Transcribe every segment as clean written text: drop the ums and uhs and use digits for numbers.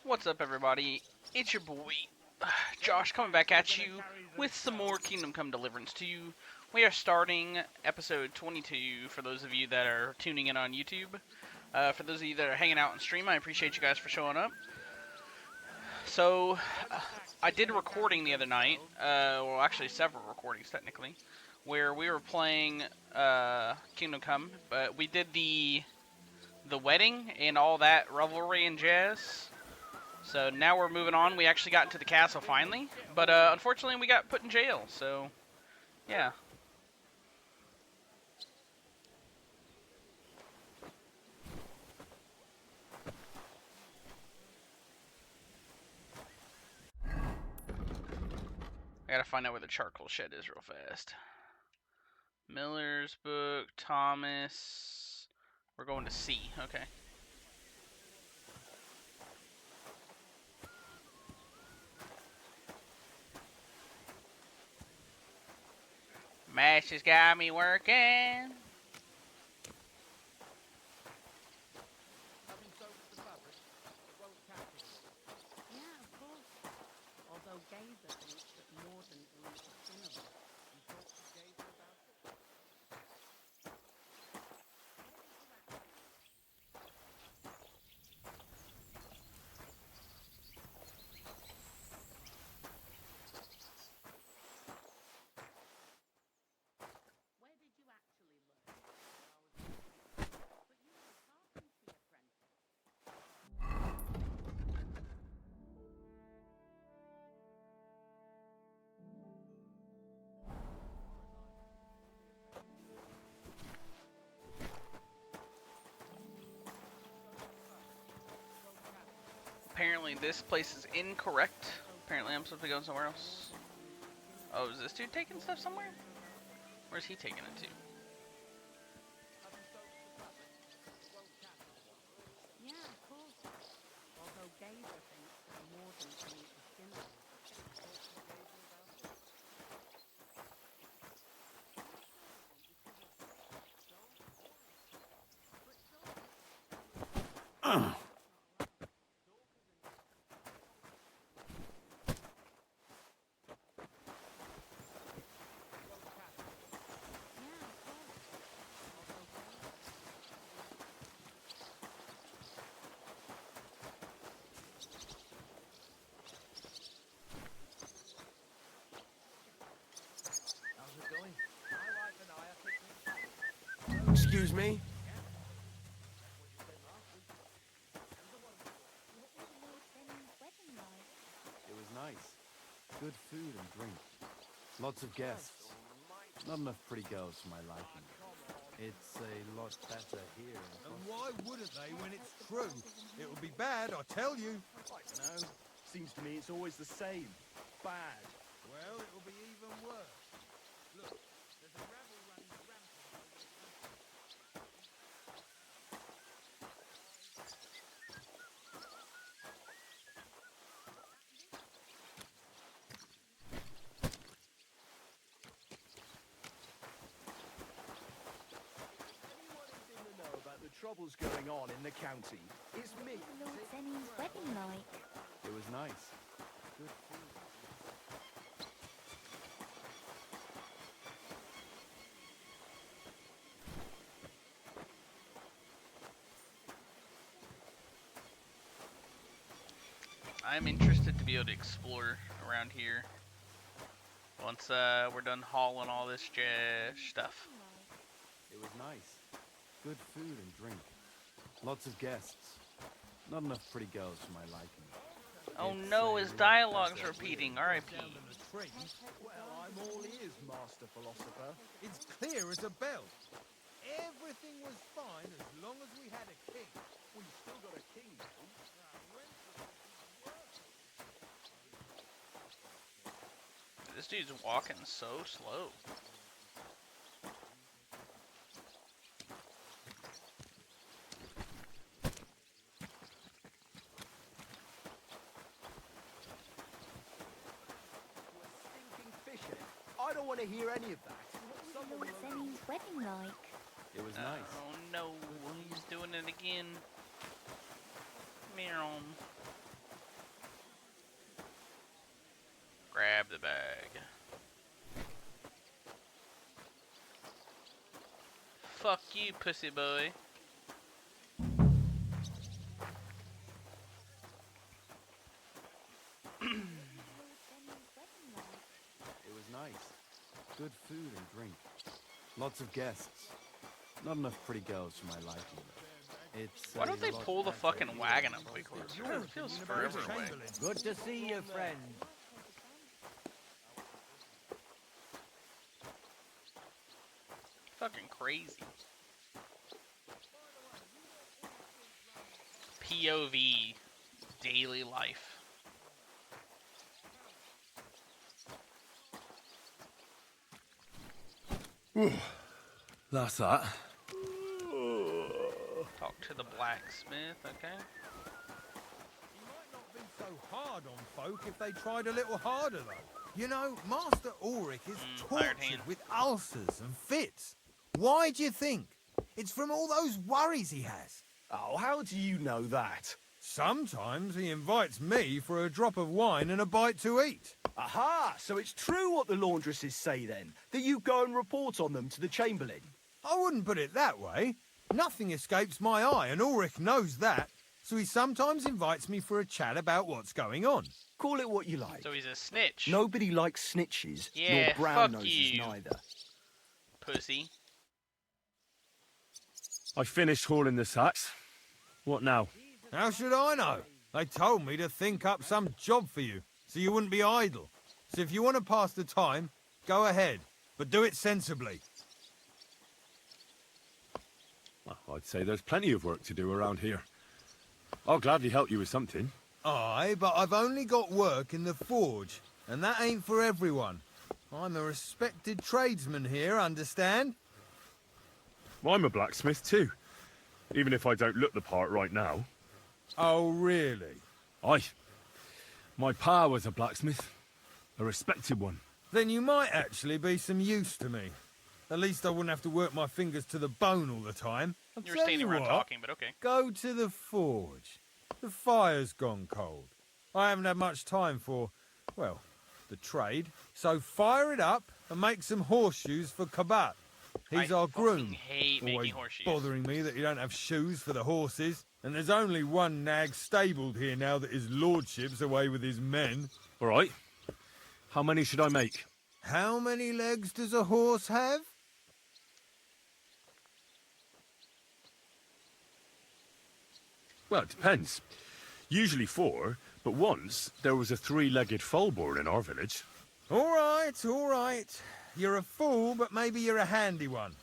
What's up, everybody? It's your boy, Josh, coming back at you with some more Kingdom Come Deliverance II. We are starting episode 22 for those of you that are tuning in on YouTube. For those of you that are hanging out on stream, I appreciate you guys for showing up. So, I did a recording the other night, well, actually several recordings technically, where we were playing Kingdom Come, but we did the wedding and all that revelry and jazz. So now we're moving on. We actually got into the castle finally, but unfortunately we got put in jail, so yeah. I gotta find out where the charcoal shed is real fast. Miller's book, Thomas. We're going to C, okay. Mash has got me working. Yeah, of course. Although Gazer thinks that Morden is a cinema. You talk to Gazer about it? Where did you actually learn? But you were a carpentry apprentice. Apparently this place is incorrect. Apparently I'm supposed to be going somewhere else. Oh, is this dude taking stuff somewhere? Where's he taking it to? Yeah, of course. Although Gazer thinks that Morden is a cinema. You talk to Gazer about it? Excuse me? It was nice. Good food and drink. Lots of guests. Not enough pretty girls for my liking. It's a lot better here. And why wouldn't they when it's true? It'll be bad, I tell you. No, seems to me it's always the same. Bad. Well, it'll be even worse. Look, there's a rabble running rampant over the Anyone who's in the know about the troubles going on in the county? It's me. Lord Zenny's wedding like. It was nice. Good food. I'm interested to be able to explore around here once we're done hauling all this stuff. It was nice. Good food and drink. Lots of guests. Not enough pretty girls for my liking. Oh It's no, a his lot dialogue's better repeating. here. R.I.P. down in the trees. Well, I'm all ears, Master Philosopher. It's clear as a bell. Everything was fine as long as we had a king. We've still got a king, though. This dude's walking so slow. Stinking fish in it. I don't want to hear any of that. Lord Zenny's wedding like. It was nice. Oh no, he's doing it again. Meow. Grab the bag. Fuck you, pussy boy. It was nice. Good food and drink. Lots of guests. Not enough pretty girls for my liking. It's Why don't they a lot pull the better fucking wagon up quickly? It feels forever away. Good to see you, friend. Fucking crazy. POV. Daily life. That's that. Talk to the blacksmith, okay? He might not be so hard on folk if they tried a little harder, though. You know, Master Ulrich is hired hand. tortured with ulcers and fits. Why do you think? It's from all those worries he has. Oh, how do you know that? Sometimes he invites me for a drop of wine and a bite to eat. Aha! So it's true what the laundresses say then, that you go and report on them to the Chamberlain. I wouldn't put it that way. Nothing escapes my eye, and Ulrich knows that, so he sometimes invites me for a chat about what's going on. Call it what you like. So he's a snitch. Nobody likes snitches, Yeah, nor brown fuck noses you. neither. Pussy. I finished hauling the sacks. What now? How should I know? They told me to think up some job for you, so you wouldn't be idle. So if you want to pass the time, go ahead, but do it sensibly. Well, I'd say there's plenty of work to do around here. I'll gladly help you with something. Aye, but I've only got work in the forge, and that ain't for everyone. I'm a respected tradesman here, understand? Well, I'm a blacksmith too, even if I don't look the part right now. Oh, really? Aye. My pa was a blacksmith, a respected one. Then you might actually be some use to me. At least I wouldn't have to work my fingers to the bone all the time. I'll You were tell standing you around what, talking, but okay. go to the forge. The fire's gone cold. I haven't had much time for, well, the trade. So fire it up and make some horseshoes for Kabat. He's I our groom. fucking hate Always making horseshoes. bothering me that you don't have shoes for the horses. And there's only one nag stabled here now that his lordship's away with his men. All right. How many should I make? How many legs does a horse have? Well, it depends. Usually 4, but once there was a 3-legged foal born in our village. All right, all right. You're a fool, but maybe you're a handy one.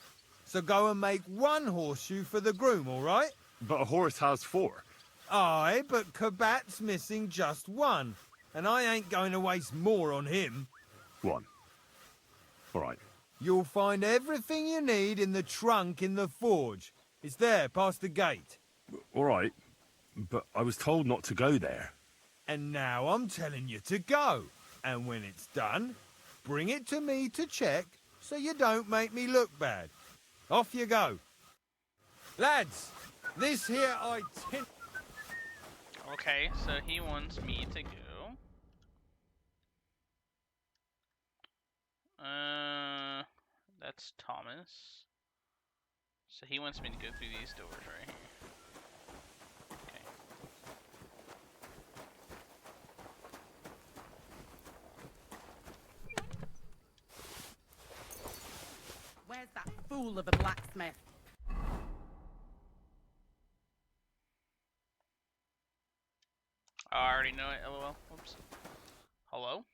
So go and make one horseshoe for the groom, all right? But a horse has 4. Aye, but Kabat's missing just one. And I ain't going to waste more on him. 1. All right. You'll find everything you need in the trunk in the forge. It's there, past the gate. All right. But I was told not to go there. And now I'm telling you to go. And when it's done, bring it to me to check so you don't make me look bad. Off you go. Lads, this here Okay, so he wants me to go. That's Thomas. So he wants me to go through these doors right here. Okay. Where's that fool of a blacksmith? Oh, I already know it. LOL. Oops. Hello?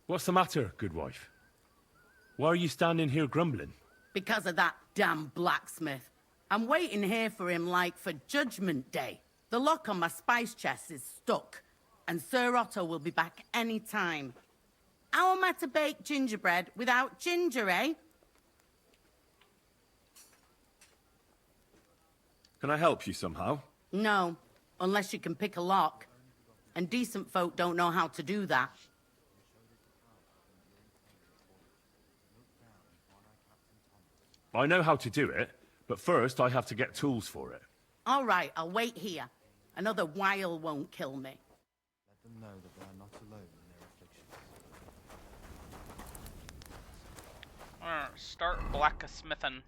What's the matter, good wife? Why are you standing here grumbling? Because of that damn blacksmith. I'm waiting here for him like for Judgment Day. The lock on my spice chest is stuck, and Sir Otto will be back any time. How am I to bake gingerbread without ginger, eh? Can I help you somehow? No, unless you can pick a lock. And decent folk don't know how to do that. I know how to do it, but first I have to get tools for it. All right, I'll wait here. Another while won't kill me. Let them know that they are not alone in their Alright, start blacksmithing.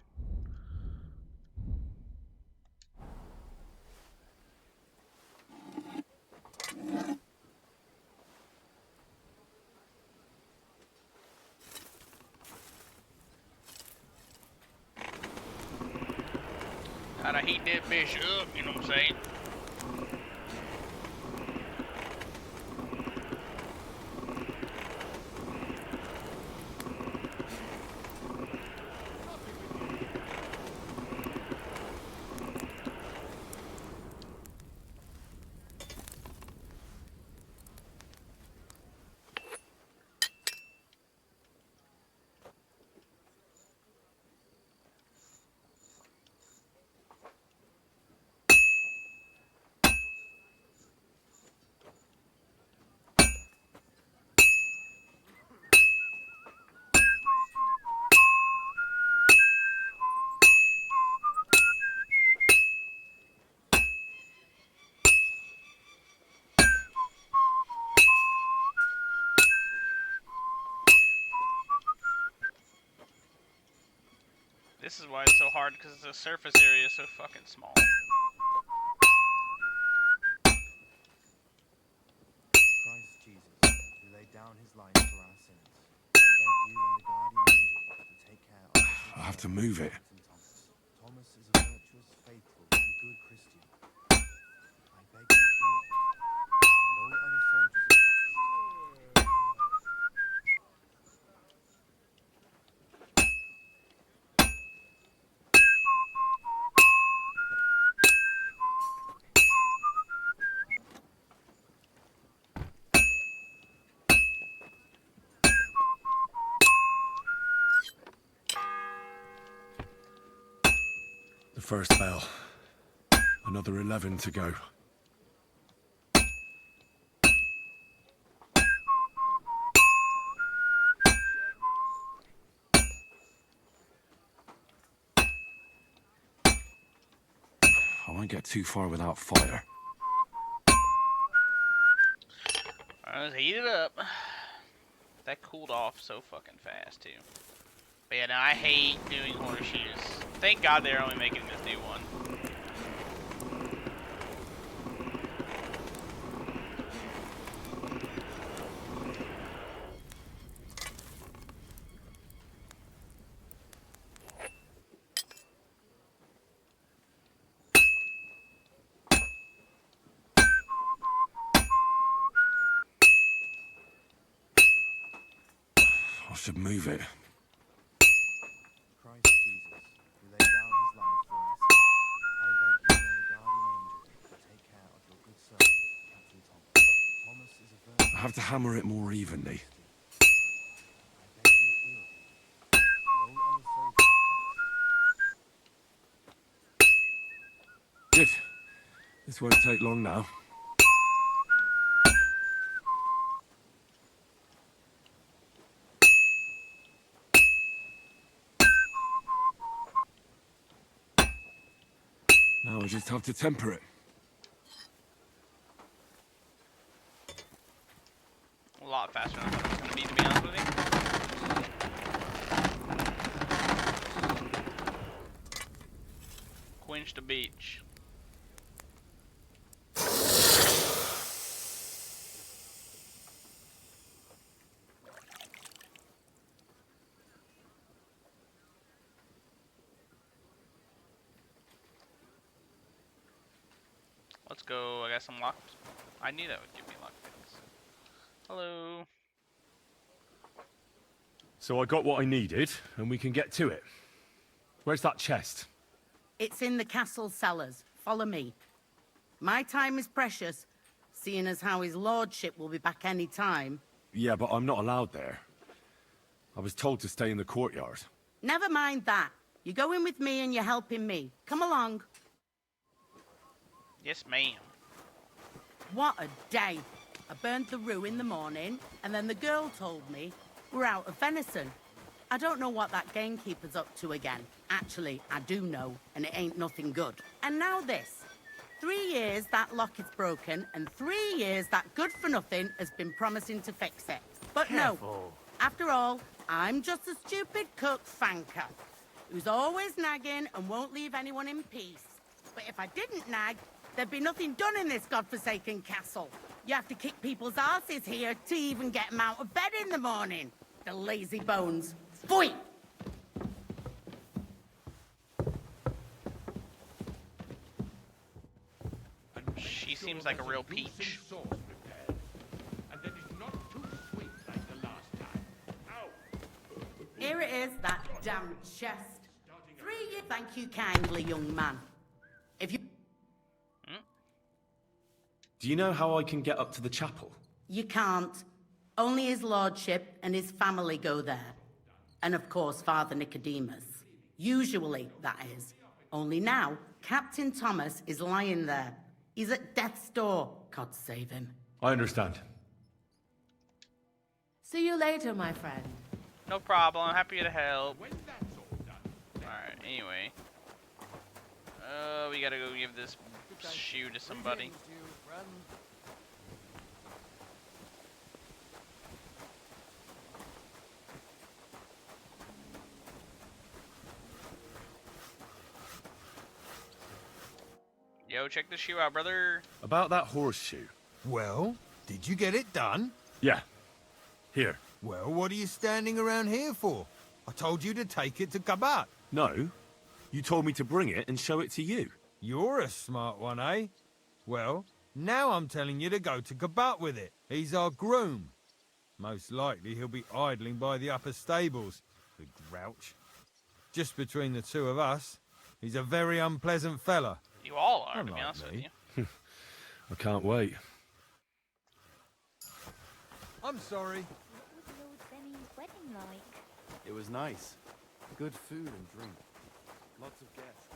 Gotta heat that fish up, you know what I'm saying? This is why it's so hard, because the surface area is so fucking small. Christ Jesus, who laid down his life for our sins, I beg you and the guardian angel to take care of us. I have to move it. Captain Thomas. Thomas is a virtuous, faithful, and good Christian. I beg you hear him, and all other soldiers of Christ. The first bell. Another 11 to go. I won't get too far without fire. Let's heat it up. That cooled off so fucking fast, too. But yeah, no, I hate doing horseshoes. Thank God they're only making this new one. I should move it. Christ Jesus, who laid down his life for our sins, I beg you and the guardian angel to take care of your good servant, Captain Thomas. Thomas is a virtuous. I have to hammer it more evenly. I beg you hear him, and all other soldiers of Christ. Good. This won't take long now. Now I just have to temper it. A lot faster than I thought it was going to be honest with you. Quench the beach. Let's go. I got some lock. I knew that would give me lockpicks. Hello. So I got what I needed, and we can get to it. Where's that chest? It's in the castle cellars. Follow me. My time is precious, seeing as how his lordship will be back any time. Yeah, but I'm not allowed there. I was told to stay in the courtyard. Never mind that. You're going with me and you're helping me. Come along. Yes, ma'am. What a day. I burned the rue in the morning, and then the girl told me we're out of venison. I don't know what that gamekeeper's up to again. Actually, I do know, and it ain't nothing good. And now this. 3 years that lock is broken, and 3 years that good-for-nothing has been promising to fix it. But no. After all, I'm just a stupid cook fanker who's always nagging and won't leave anyone in peace. But if I didn't nag, there'd be nothing done in this godforsaken castle. You have to kick people's asses here to even get them out of bed in the morning. The lazy bones. Pfui! She seems like a real peach. Here it is, that damn chest. 3 years. Thank you kindly, young man. If you... Do you know how I can get up to the chapel? You can't. Only his lordship and his family go there. And of course, Father Nicodemus. Usually, that is. Only now, Captain Thomas is lying there. He's at death's door. God save him. I understand. See you later, my friend. No problem. I'm happy to help. Alright, anyway. We gotta go give this shoe to somebody. Yo, check this shoe out, brother. About that horseshoe. Well, did you get it done? Yeah. Here. Well, what are you standing around here for? I told you to take it to Kabat. No. You told me to bring it and show it to you. You're a smart one, eh? Well, now I'm telling you to go to Kabat with it. He's our groom. Most likely he'll be idling by the upper stables, the grouch. Just between the two of us, he's a very unpleasant fella. You all are, to be Unlike honest with me. you. I can't wait. I'm sorry. What was Lord Benny's wedding like? It was nice. Good food and drink. Lots of guests.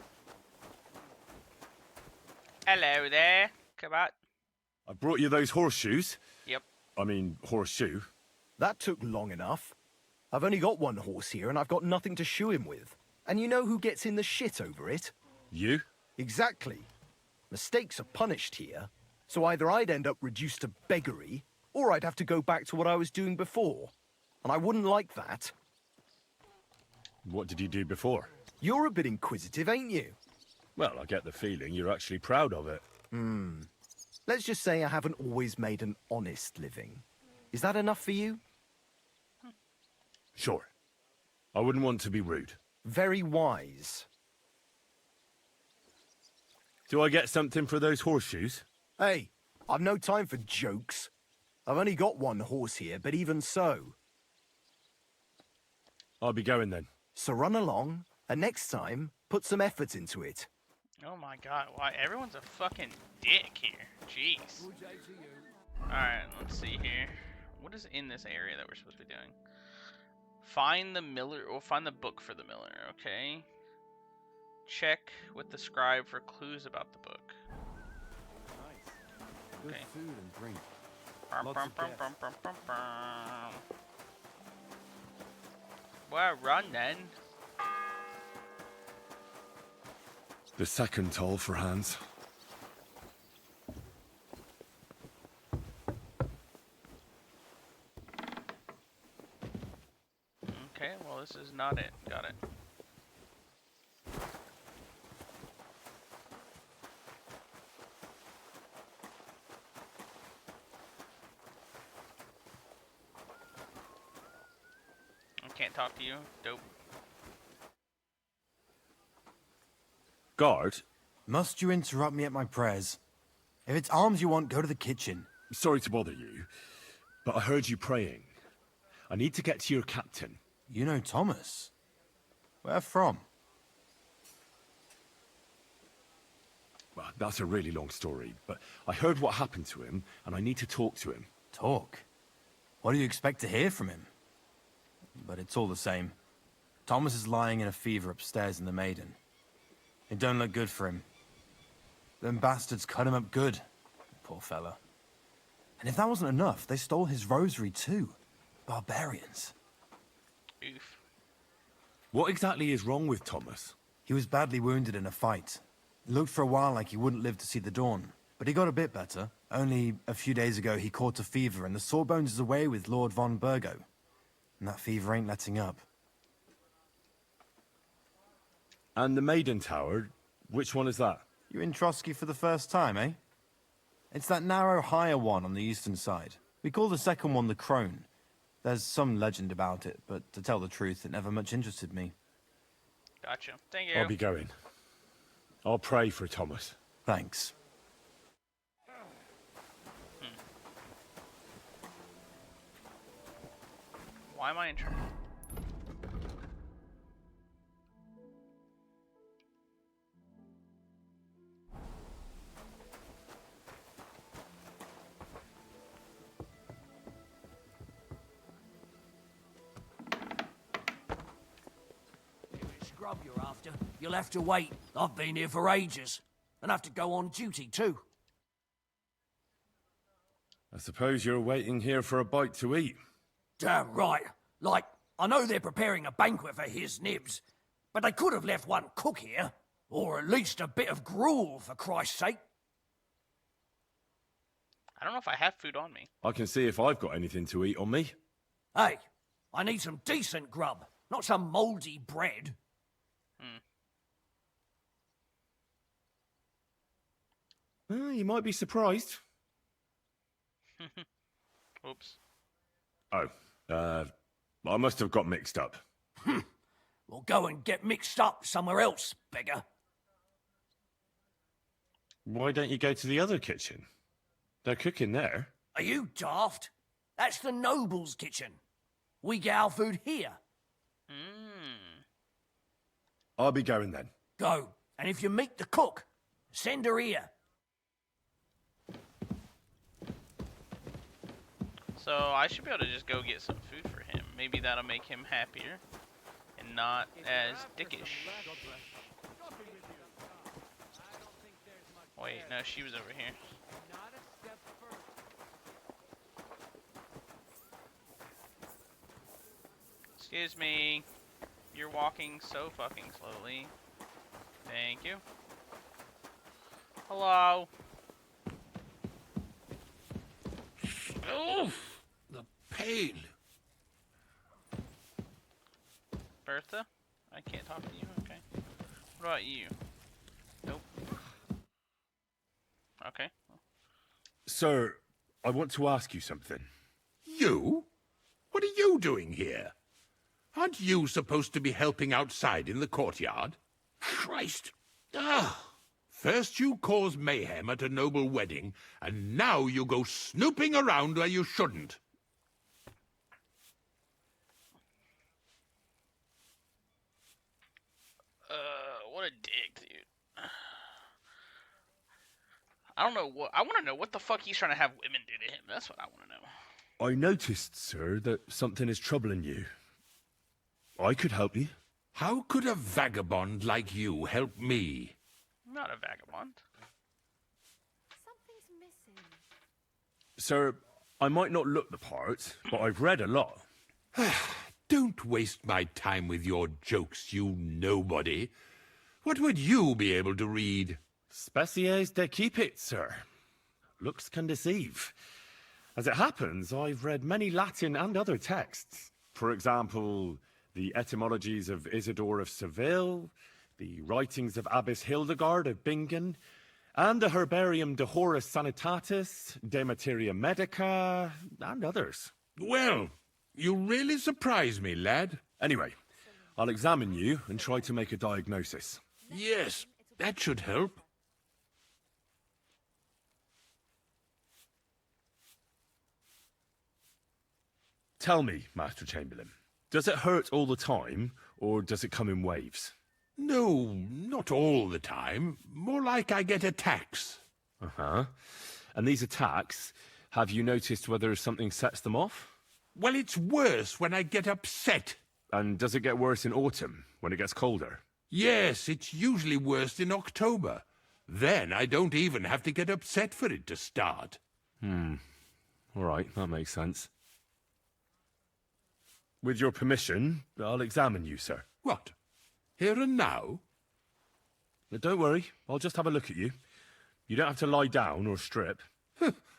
Hello there. Come out. I brought you those horseshoes. Yep. I mean, horseshoe. That took long enough. I've only got one horse here and I've got nothing to shoe him with. And you know who gets in the shit over it? You? Exactly. Mistakes are punished here, so either I'd end up reduced to beggary, or I'd have to go back to what I was doing before. And I wouldn't like that. What did you do before? You're a bit inquisitive, ain't you? Well, I get the feeling you're actually proud of it. Let's just say I haven't always made an honest living. Is that enough for you? Sure. I wouldn't want to be rude. Very wise. Do I get something for those horseshoes? Hey, I've no time for jokes. I've only got one horse here, but even so. I'll be going then. So run along, and next time, put some effort into it. Oh my god, why everyone's a fucking dick here. Jeez. Alright, let's see here. What is in this area that we're supposed to be doing? Find the miller, or find the book for the miller, okay. Check with the scribe for clues about the book. Nice. Good Okay. food and drink. Bum, Lots bum, of bum, guests. bum, bum, bum, bum. Well, run then. The second toll for hands. Okay, well this is not it. Got it. I can't talk to you. Dope. Guard, Must you interrupt me at my prayers? If it's alms you want, go to the kitchen. sorry to bother you, but I heard you praying. I need to get to your captain. You know Thomas? Where from? Well, that's a really long story, but I heard what happened to him, and I need to talk to him. Talk? What do you expect to hear from him? But it's all the same. Thomas is lying in a fever upstairs in the Maiden. It don't look good for him. Them bastards cut him up good. Poor fella. And if that wasn't enough, they stole his rosary too. Barbarians. Oof. What exactly is wrong with Thomas? He was badly wounded in a fight. It looked for a while like he wouldn't live to see the dawn. But he got a bit better. Only a few days ago he caught a fever and the Sawbones is away with Lord von Burgo. And that fever ain't letting up. And the Maiden Tower, which one is that? You're in Trotsky for the first time, eh? It's that narrow, higher one on the eastern side. We call the second one the Crone. There's some legend about it, but to tell the truth, it never much interested me. Gotcha. Thank you. I'll be going. I'll pray for Thomas. Thanks. Why am I in trouble? Scrub you're after. You'll have to wait. I've been here for ages. And have to go on duty too. I suppose you're waiting here for a bite to eat. Damn right. Like, I know they're preparing a banquet for his nibs, but they could have left one cook here. Or at least a bit of gruel, for Christ's sake. I don't know if I have food on me. I can see if I've got anything to eat on me. Hey, I need some decent grub, not some mouldy bread. You might be surprised. Oops. Oh, I must have got mixed up. Well, go and get mixed up somewhere else, beggar. Why don't you go to the other kitchen? They're cooking there. Are you daft? That's the noble's kitchen. We get our food here. I'll be going then. Go, and if you meet the cook, send her here. So I should be able to just go get some food for him. Maybe that'll make him happier and not as dickish. Wait, no, she was over here. Excuse me. You're walking so fucking slowly. Thank you. Hello. Oh, the pain. Bertha? I can't talk to you? Okay. What about you? Nope. Okay. Sir, I want to ask you something. You? What are you doing here? Aren't you supposed to be helping outside in the courtyard? Christ. First you cause mayhem at a noble wedding, and now you go snooping around where you shouldn't. What a dick, dude. I don't know what... I want to know what the fuck he's trying to have women do to him. That's what I want to know. I noticed, sir, that something is troubling you. I could help you. How could a vagabond like you help me? I'm not a vagabond. Something's missing. Sir, I might not look the part, but I've read a lot. Don't waste my time with your jokes, you nobody. What would you be able to read? Species de keep it, sir. Looks can deceive. As it happens, I've read many Latin and other texts. For example, the etymologies of Isidore of Seville, the writings of Abbess Hildegard of Bingen, and the Herbarium de Horis Sanitatis, De Materia Medica, and others. Well, you really surprise me, lad. Anyway, I'll examine you and try to make a diagnosis. Yes, that should help. Tell me, Master Chamberlain, does it hurt all the time, or does it come in waves? No, not all the time. More like I get attacks. Uh-huh. And these attacks, have you noticed whether something sets them off? Well, it's worse when I get upset. And does it get worse in autumn, when it gets colder? Yes, it's usually worst in October. Then I don't even have to get upset for it to start. All right, that makes sense. With your permission, I'll examine you, sir. What? Here and now? Now, don't worry, I'll just have a look at you. You don't have to lie down or strip.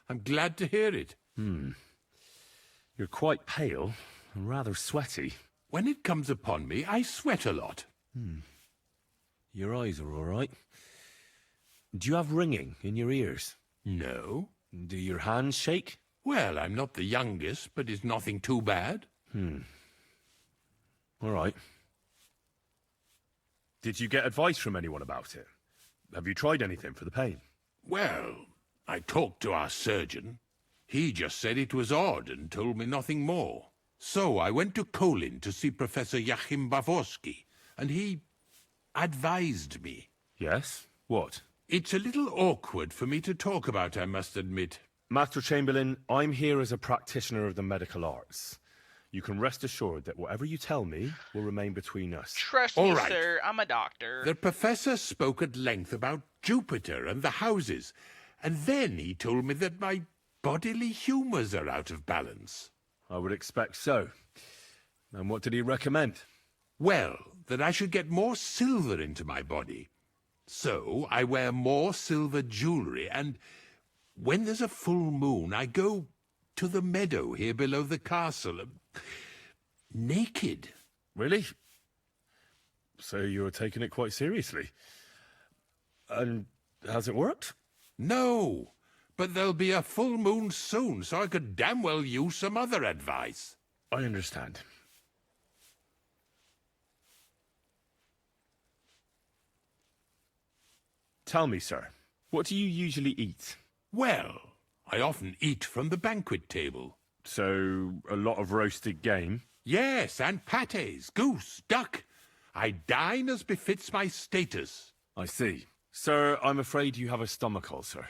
I'm glad to hear it. You're quite pale, rather sweaty. When it comes upon me, I sweat a lot. Your eyes are all right. Do you have ringing in your ears? No. Do your hands shake? Well, I'm not the youngest, but it's nothing too bad. All right. Did you get advice from anyone about it? Have you tried anything for the pain? Well, I talked to our surgeon. He just said it was odd and told me nothing more. So I went to Kolin to see Professor Joachim Bavorsky, and he advised me. Yes? What? It's a little awkward for me to talk about, I must admit. Master Chamberlain, I'm here as a practitioner of the medical arts. You can rest assured that whatever you tell me will remain between us. Trust All me, right. sir. I'm a doctor. The professor spoke at length about Jupiter and the houses, and then he told me that my bodily humours are out of balance. I would expect so. And what did he recommend? Well, that I should get more silver into my body. So I wear more silver jewellery, and when there's a full moon, I go to the meadow here below the castle, naked. Really? So you're taking it quite seriously. And has it worked? No, but there'll be a full moon soon, so I could damn well use some other advice. I understand. Tell me, sir, what do you usually eat? Well, I often eat from the banquet table. So, a lot of roasted game? Yes, and pâtés, goose, duck. I dine as befits my status. I see. Sir, I'm afraid you have a stomach ulcer.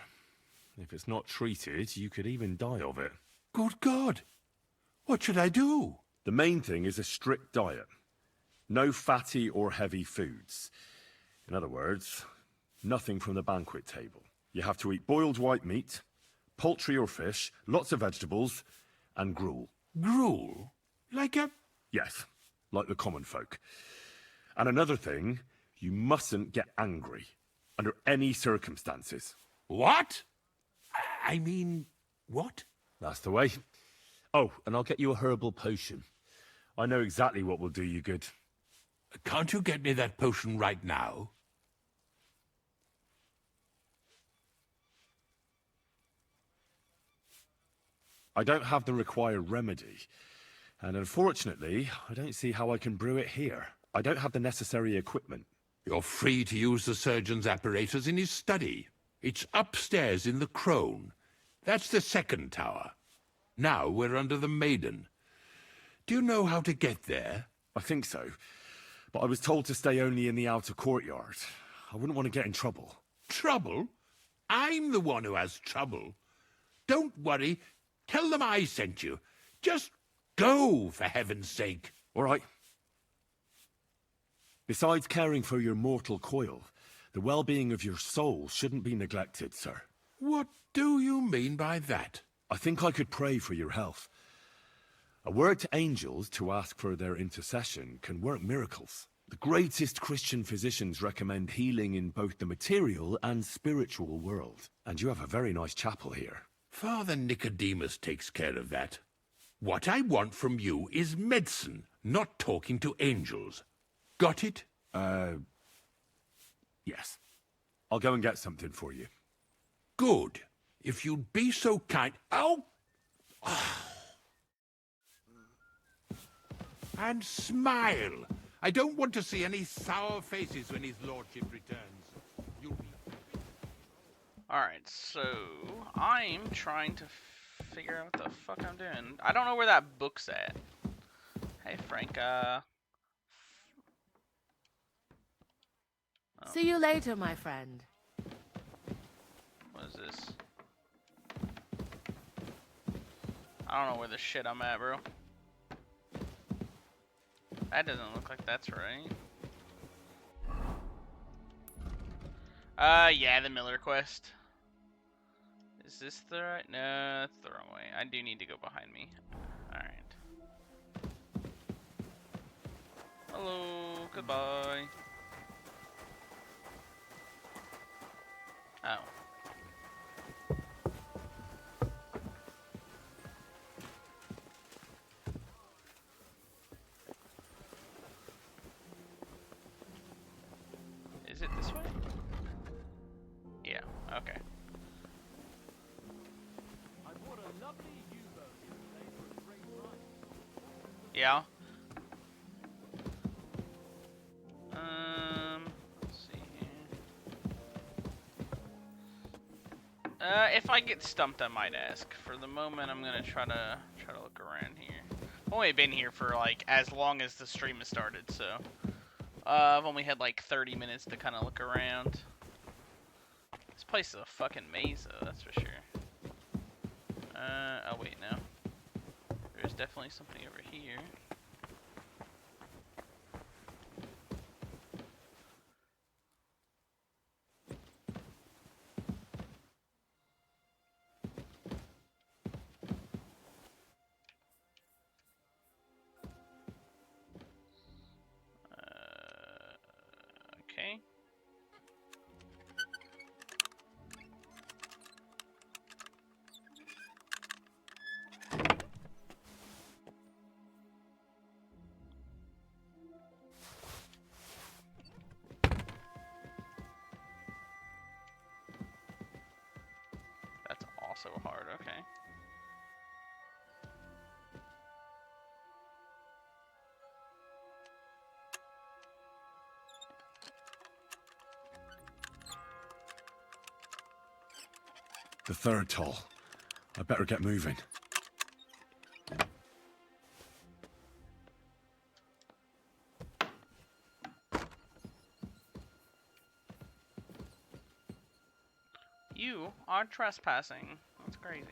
If it's not treated, you could even die of it. Good God! What should I do? The main thing is a strict diet. No fatty or heavy foods. In other words, nothing from the banquet table. You have to eat boiled white meat, poultry or fish, lots of vegetables, and gruel. Gruel? Like a... Yes, like the common folk. And another thing, you mustn't get angry, under any circumstances. What? I mean, what? That's the way. Oh, and I'll get you a herbal potion. I know exactly what will do you good. Can't you get me that potion right now? I don't have the required remedy. And unfortunately, I don't see how I can brew it here. I don't have the necessary equipment. You're free to use the surgeon's apparatus in his study. It's upstairs in the Crone. That's the second tower. Now we're under the Maiden. Do you know how to get there? I think so. But I was told to stay only in the outer courtyard. I wouldn't want to get in trouble. Trouble? I'm the one who has trouble. Don't worry. Tell them I sent you. Just go, for heaven's sake. All right. Besides caring for your mortal coil, the well-being of your soul shouldn't be neglected, sir. What do you mean by that? I think I could pray for your health. A word to angels to ask for their intercession can work miracles. The greatest Christian physicians recommend healing in both the material and spiritual world. And you have a very nice chapel here. Father Nicodemus takes care of that. What I want from you is medicine, not talking to angels. Got it? Yes. I'll go and get something for you. Good. If you'd be so kind... Oh! And smile. I don't want to see any sour faces when his lordship returns. You'll be... Alright, so I'm trying to figure out what the fuck I'm doing. I don't know where that book's at. Hey, Frank, Oh. See you later, my friend. What is this? I don't know where the shit I'm at, bro. That doesn't look like that's right. Yeah, the Miller quest. Is this the right? No, that's the wrong way. I do need to go behind me. Alright. Hello, goodbye. Oh. Is it this way? Yeah, okay. Yeah. Let's see here. If I get stumped, I might ask. For the moment, I'm gonna try to look around here. I've only been here for like as long as the stream has started, so I've only had like 30 minutes to kind of look around. This place is a fucking maze, though. That's for sure. Oh wait, no. There's definitely something over here. Okay. That's also hard, okay. The third toll. I better get moving. You are trespassing. That's crazy.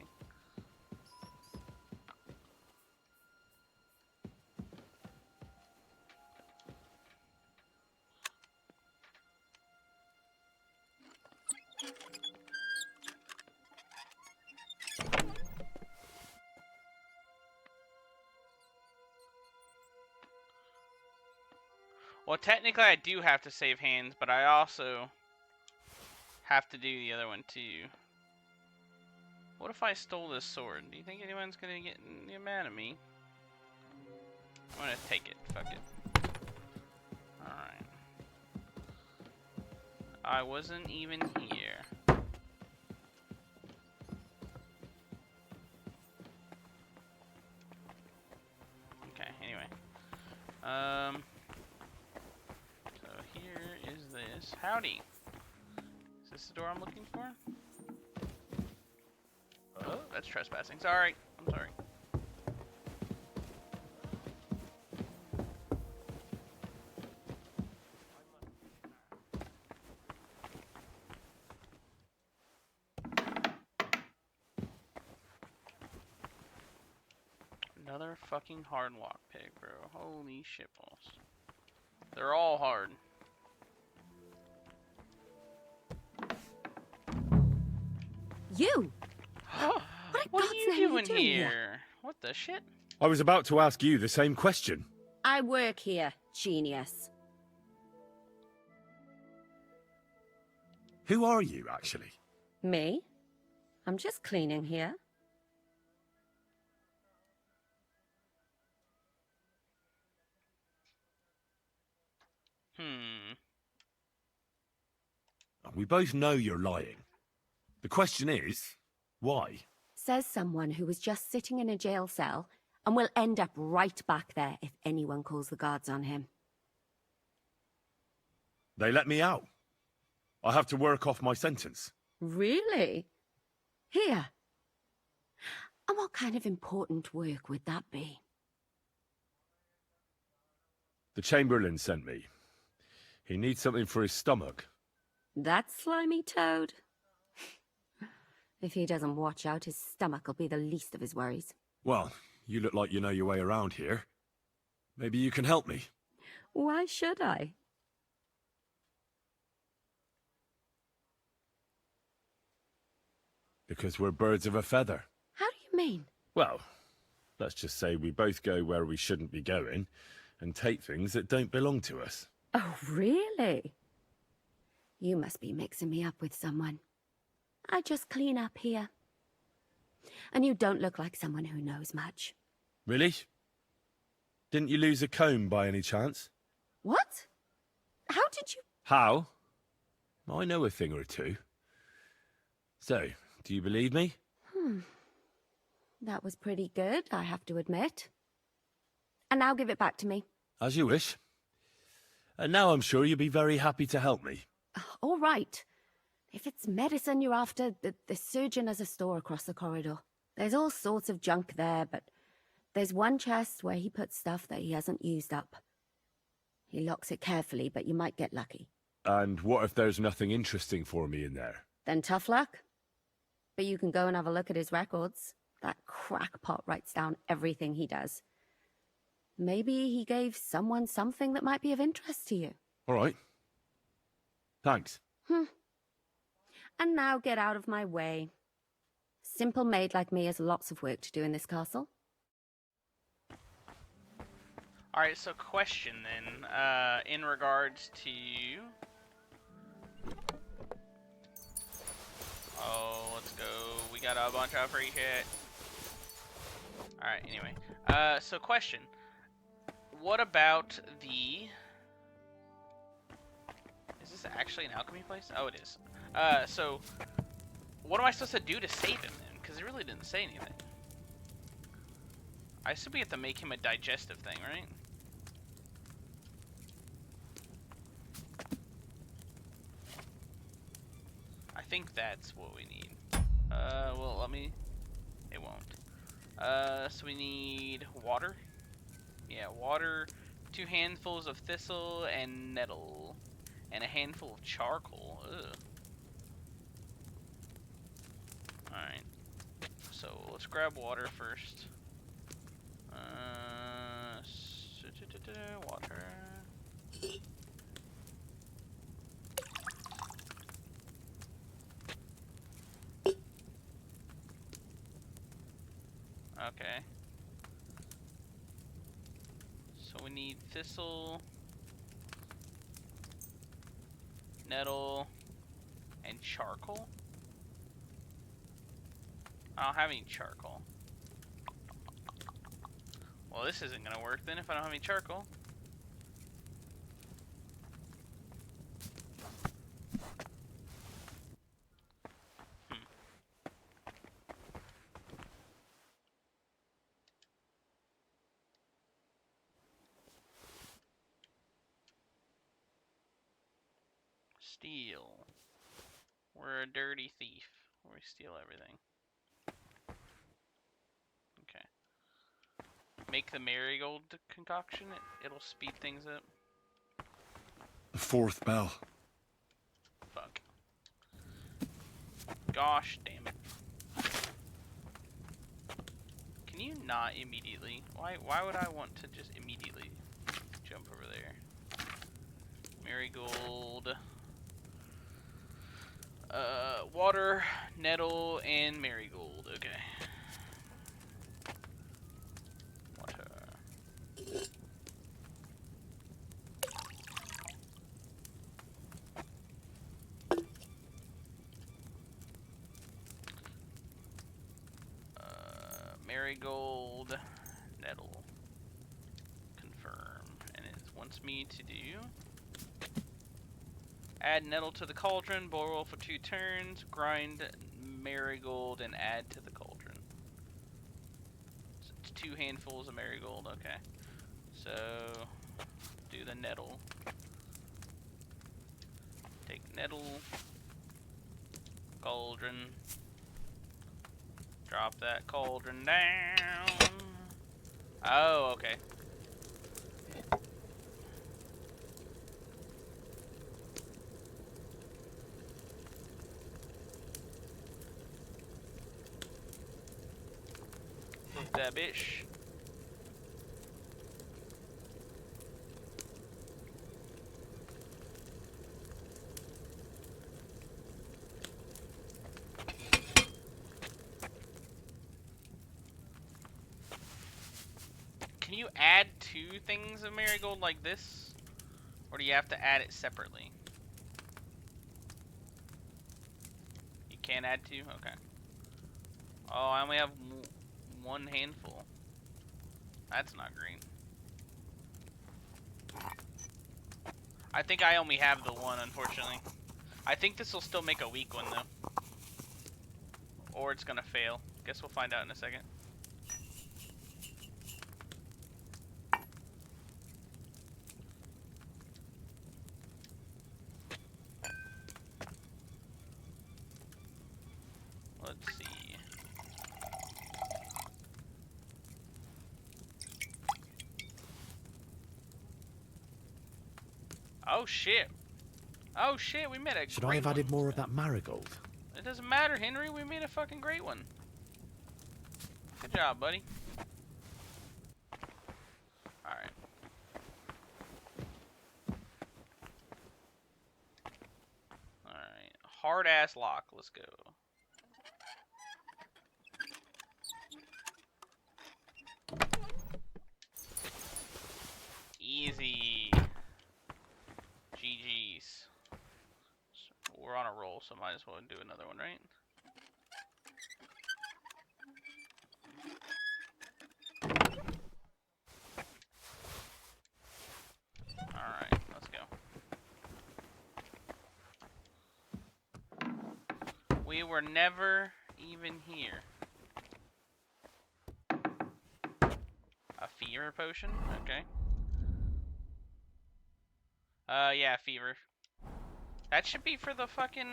Well, technically I do have to save hands, but I also have to do the other one too. What if I stole this sword? Do you think anyone's gonna get mad at me? I'm gonna take it. Fuck it. Alright. I wasn't even here. Okay, anyway. So here is this. Howdy. Is this the door I'm looking for? Oh, that's trespassing. Sorry. I'm sorry. Another fucking hard lockpick, bro. Holy shitballs. They're all hard. You! What are you doing here? What the shit? I was about to ask you the same question. I work here, genius. Who are you, actually? Me? I'm just cleaning here. We both know you're lying. The question is, why? Says someone who was just sitting in a jail cell and will end up right back there if anyone calls the guards on him. They let me out. I have to work off my sentence. Really? Here. And what kind of important work would that be? The Chamberlain sent me. He needs something for his stomach. That slimy toad? If he doesn't watch out, his stomach will be the least of his worries. Well, you look like you know your way around here. Maybe you can help me. Why should I? Because we're birds of a feather. How do you mean? Well, let's just say we both go where we shouldn't be going and take things that don't belong to us. Oh, really? You must be mixing me up with someone. I just clean up here. And you don't look like someone who knows much. Really? Didn't you lose a comb by any chance? What? How did you... How? I know a thing or two. So, do you believe me? That was pretty good, I have to admit. And now give it back to me. As you wish. And now I'm sure you'll be very happy to help me. All right. If it's medicine you're after, the surgeon has a store across the corridor. There's all sorts of junk there, but there's one chest where he puts stuff that he hasn't used up. He locks it carefully, but you might get lucky. And what if there's nothing interesting for me in there? Then tough luck. But you can go and have a look at his records. That crackpot writes down everything he does. Maybe he gave someone something that might be of interest to you. All right. Thanks. And now get out of my way. Simple maid like me has lots of work to do in this castle. Alright, so question then, in regards to... Oh, let's go. We got a bunch of free shit. Alright, anyway. So question. What about the... Is this actually an alchemy place? Oh, it is. So, what am I supposed to do to save him then? Because he really didn't say anything. I assume we have to make him a digestive thing, right? I think that's what we need. Well, let me... It won't. So we need water. Yeah, water, 2 handfuls of thistle and nettle, and a handful of charcoal. Ugh. Alright. So let's grab water first. Water. Okay. So we need thistle, nettle, and charcoal. I don't have any charcoal. Well, this isn't gonna work then if I don't have any charcoal. Steal. We're a dirty thief. We steal everything. Okay. Make the marigold concoction. It'll speed things up. The 4th bell. Fuck. Gosh damn it. Can you not immediately? Why would I want to just immediately jump over there? Marigold. Water, nettle, and marigold. Okay. Water. Marigold, nettle. Confirm. And it wants me to do... Add nettle to the cauldron, boil for 2 turns, grind marigold, and add to the cauldron. So it's 2 handfuls of marigold, okay. So, do the nettle. Take nettle, cauldron, drop that cauldron down. Oh, okay. That bitch. Can you add 2 things of marigold like this? Or do you have to add it separately? You can't add 2? Okay. Oh, I only have 1 handful. That's not green. I think I only have the 1, unfortunately. I think this will still make a weak one, though. Or it's gonna fail. Guess we'll find out in a second. Let's see. Oh shit. Oh shit, we made a Should great I have added one. more of that marigold? It doesn't matter, Henry. We made a fucking great one. Good job, buddy. Alright. Alright. Hard ass lock. Let's go. Easy. GG's. We're on a roll, so might as well do another one, right? Alright, let's go. We were never even here. A fever potion? Okay. Yeah, fever. That should be for the fucking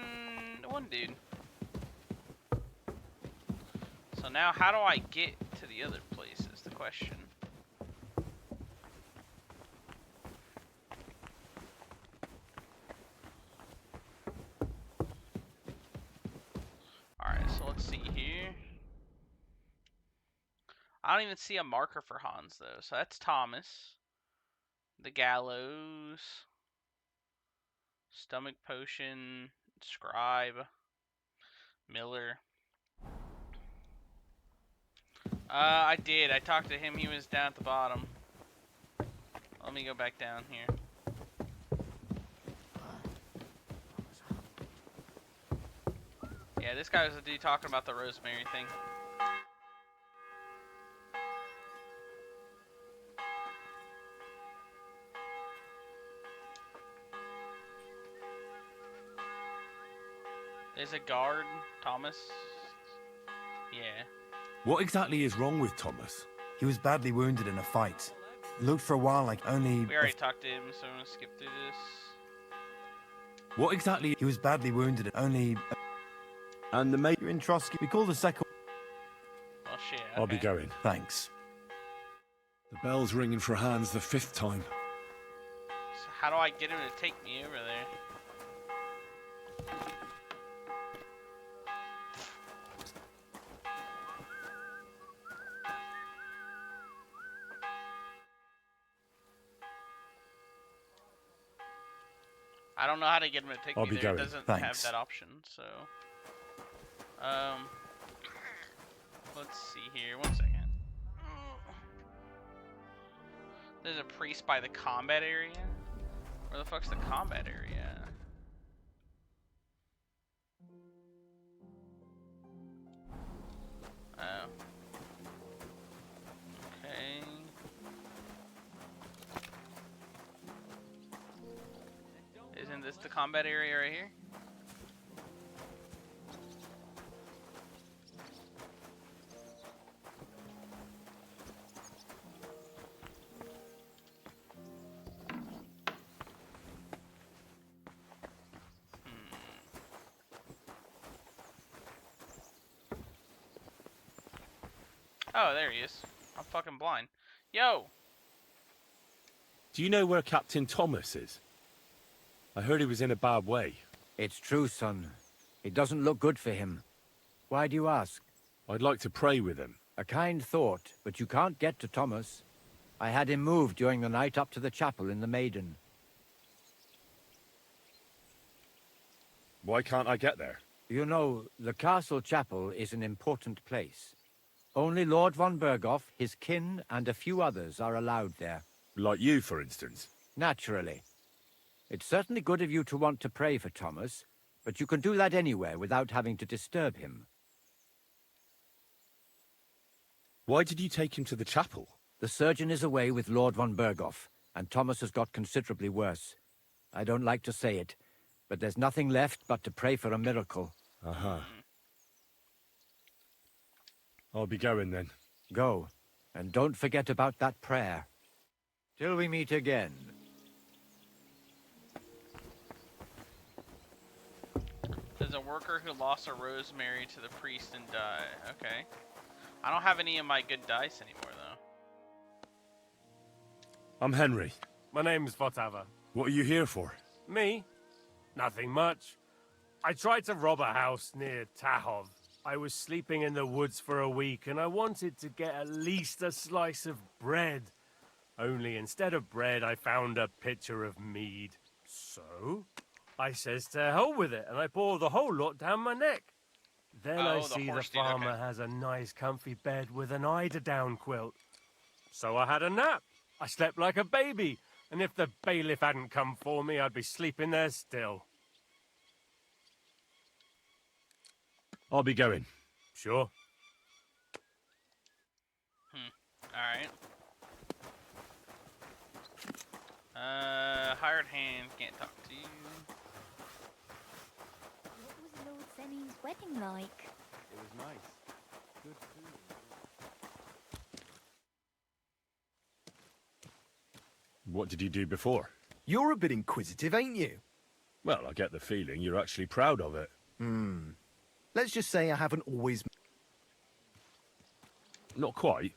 one dude. So now how do I get to the other place is the question. Alright, so let's see here. I don't even see a marker for Hans though, so that's Thomas. The gallows. Stomach potion. Scribe. Miller. I did. I talked to him. He was down at the bottom. Let me go back down here. Yeah, this guy was the dude talking about the rosemary thing. There's a guard, Thomas. Yeah. What exactly is wrong with Thomas? He was badly wounded in a fight. It looked for a while like only... We already talked to him, so I'm gonna skip through this. What exactly... He was badly wounded at only... And the mate... You're in Trotsky. We call the second... Oh shit, okay. I'll be going. Thanks. The bell's ringing for Hans the 5th time. So how do I get him to take me over there? I don't know how to get him to take I'll me be there. going. It doesn't Thanks. have that option, so... Let's see here. 1 second. There's a priest by the combat area? Where the fuck's the combat area? Oh. Okay. Isn't this the combat area right here? Oh, there he is. I'm fucking blind. Yo! Do you know where Captain Thomas is? I heard he was in a bad way. It's true, son. It doesn't look good for him. Why do you ask? I'd like to pray with him. A kind thought, but you can't get to Thomas. I had him moved during the night up to the chapel in the Maiden. Why can't I get there? You know, the castle chapel is an important place. Only Lord von Berghoff, his kin, and a few others are allowed there. Like you, for instance. Naturally. It's certainly good of you to want to pray for Thomas, but you can do that anywhere without having to disturb him. Why did you take him to the chapel? The surgeon is away with Lord von Berghoff, and Thomas has got considerably worse. I don't like to say it, but there's nothing left but to pray for a miracle. Uh-huh. I'll be going then. Go, and don't forget about that prayer. Till we meet again. There's a worker who lost a rosemary to the priest and died. Okay. I don't have any of my good dice anymore, though. I'm Henry. My name's Votava. What are you here for? Me? Nothing much. I tried to rob a house near Tahov. I was sleeping in the woods for a week and I wanted to get at least a slice of bread. Only instead of bread, I found a pitcher of mead. So, I says to hell with it and I pour the whole lot down my neck. Then I see the farmer has a nice comfy bed with an eider-down quilt. So I had a nap. I slept like a baby. And if the bailiff hadn't come for me, I'd be sleeping there still. I'll be going. Sure. Alright. Hired hand, can't talk to you. What was Lord Zeni's wedding like? It was nice. Good food. What did you do before? You're a bit inquisitive, ain't you? Well, I get the feeling you're actually proud of it. Let's just say I haven't always... Not quite.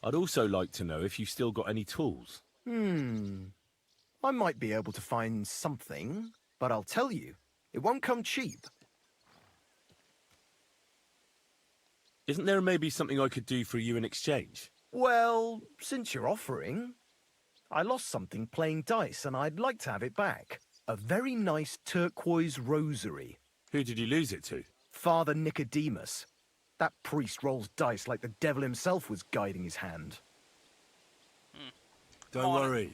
I'd also like to know if you still got any tools. I might be able to find something, but I'll tell you, it won't come cheap. Isn't there maybe something I could do for you in exchange? Well, since you're offering, I lost something playing dice and I'd like to have it back. A very nice turquoise rosary. Who did you lose it to? Father Nicodemus. That priest rolls dice like the devil himself was guiding his hand. Don't worry.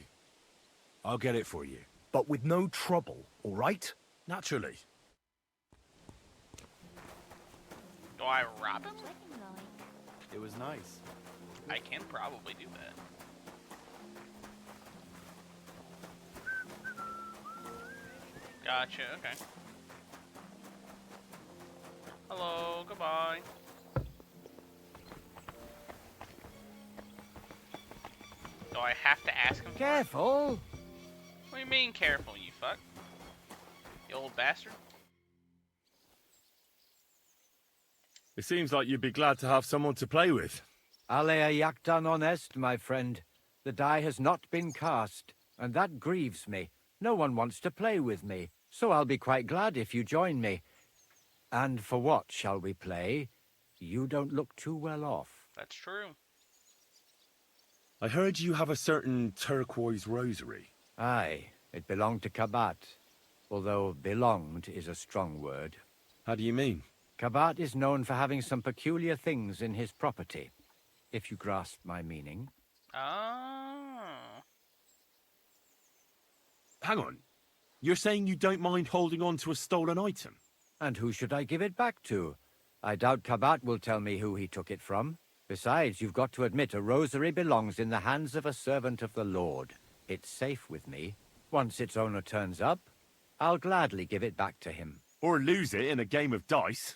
I'll get it for you. But with no trouble, all right? Naturally. Do I rob him? Wedding like? It was nice. I can probably do that. Gotcha, okay. Hello, goodbye. Do I have to ask him? Careful! What do you mean careful, you fuck? You old bastard? It seems like you'd be glad to have someone to play with. Alea Yaktan honest, my friend. The die has not been cast, and that grieves me. No one wants to play with me, so I'll be quite glad if you join me. And for what shall we play? You don't look too well off. That's true. I heard you have a certain turquoise rosary. Aye, it belonged to Kabat, although belonged is a strong word. How do you mean? Kabat is known for having some peculiar things in his property, if you grasp my meaning. Oh. Hang on. You're saying you don't mind holding on to a stolen item? And who should I give it back to? I doubt Kabat will tell me who he took it from. Besides, you've got to admit a rosary belongs in the hands of a servant of the Lord. It's safe with me. Once its owner turns up, I'll gladly give it back to him. Or lose it in a game of dice.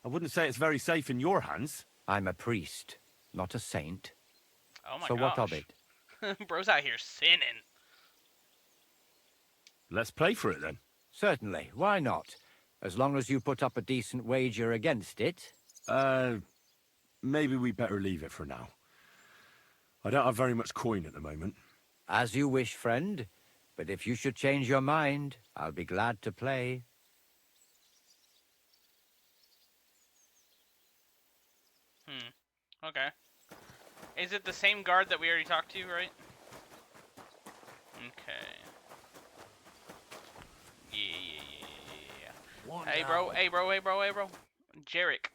I wouldn't say it's very safe in your hands. I'm a priest, not a saint. Oh my so gosh. what of it? Bro's out here sinning. Let's play for it then. Certainly, why not? As long as you put up a decent wager against it. Maybe we better leave it for now. I don't have very much coin at the moment. As you wish, friend. But if you should change your mind, I'll be glad to play. Okay. Is it the same guard that we already talked to, right? Okay. Yeah. Hey bro. Jarek.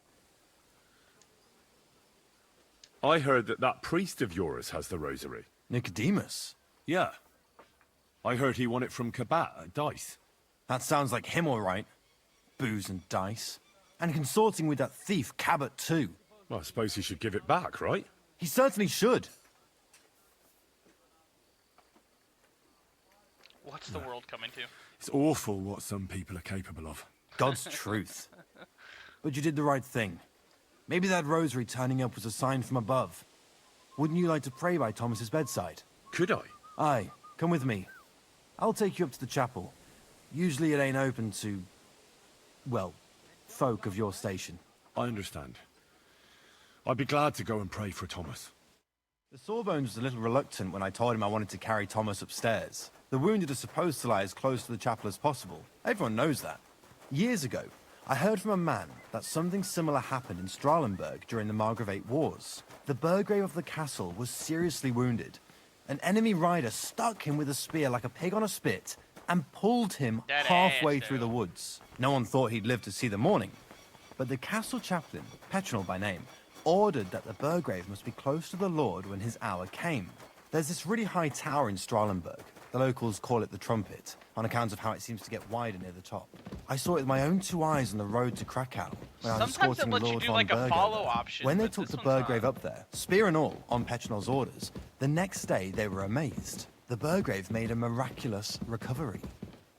I heard that priest of yours has the rosary. Nicodemus? Yeah. I heard he won it from Kabat at dice. That sounds like him all right. Booze and dice. And consorting with that thief Cabot too. Well, I suppose he should give it back, right? He certainly should. What's the world coming to? It's awful what some people are capable of. God's truth. But you did the right thing. Maybe that rosary turning up was a sign from above. Wouldn't you like to pray by Thomas's bedside? Could I? Aye, come with me. I'll take you up to the chapel. Usually it ain't open to, well, folk of your station. I understand. I'd be glad to go and pray for Thomas. The Sawbones was a little reluctant when I told him I wanted to carry Thomas upstairs. The wounded are supposed to lie as close to the chapel as possible. Everyone knows that. Years ago, I heard from a man that something similar happened in Strahlenberg during the Margravate Wars. The Burgrave of the castle was seriously wounded. An enemy rider stuck him with a spear like a pig on a spit and pulled him halfway through the woods. No one thought he'd live to see the morning. But the castle chaplain, Petronel by name, ordered that the Burgrave must be close to the Lord when his hour came. There's this really high tower in Strahlenberg. The locals call it the Trumpet, on account of how it seems to get wider near the top. I saw it with my own 2 eyes on the road to Krakow when I was Sometimes escorting it lets you Lord do von like a Berger follow there. option. When they but took this the one's Burgrave not. up there, spear and all, on Petronel's orders, the next day they were amazed. The Burgrave made a miraculous recovery.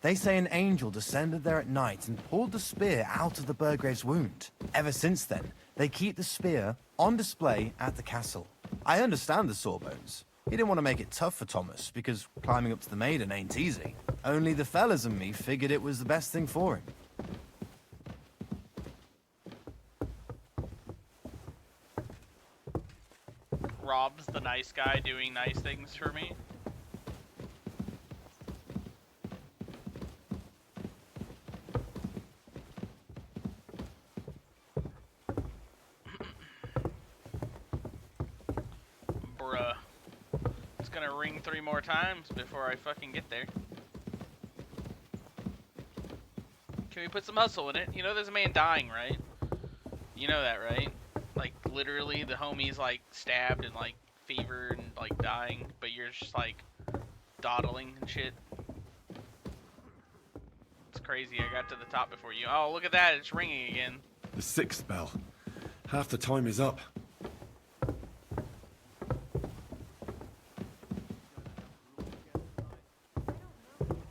They say an angel descended there at night and pulled the spear out of the Burgrave's wound. Ever since then, they keep the spear on display at the castle. I understand the Sawbones. He didn't want to make it tough for Thomas, because climbing up to the Maiden ain't easy. Only the fellas and me figured it was the best thing for him. Rob's the nice guy doing nice things for me. Bruh. It's gonna ring 3 more times before I fucking get there. Can we put some hustle in it? You know there's a man dying, right? You know that, right? Like, literally, the homie's, like, stabbed and, like, fever and, like, dying, but you're just, like, dawdling and shit. It's crazy. I got to the top before you. Oh, look at that. It's ringing again. The 6th bell. Half the time is up.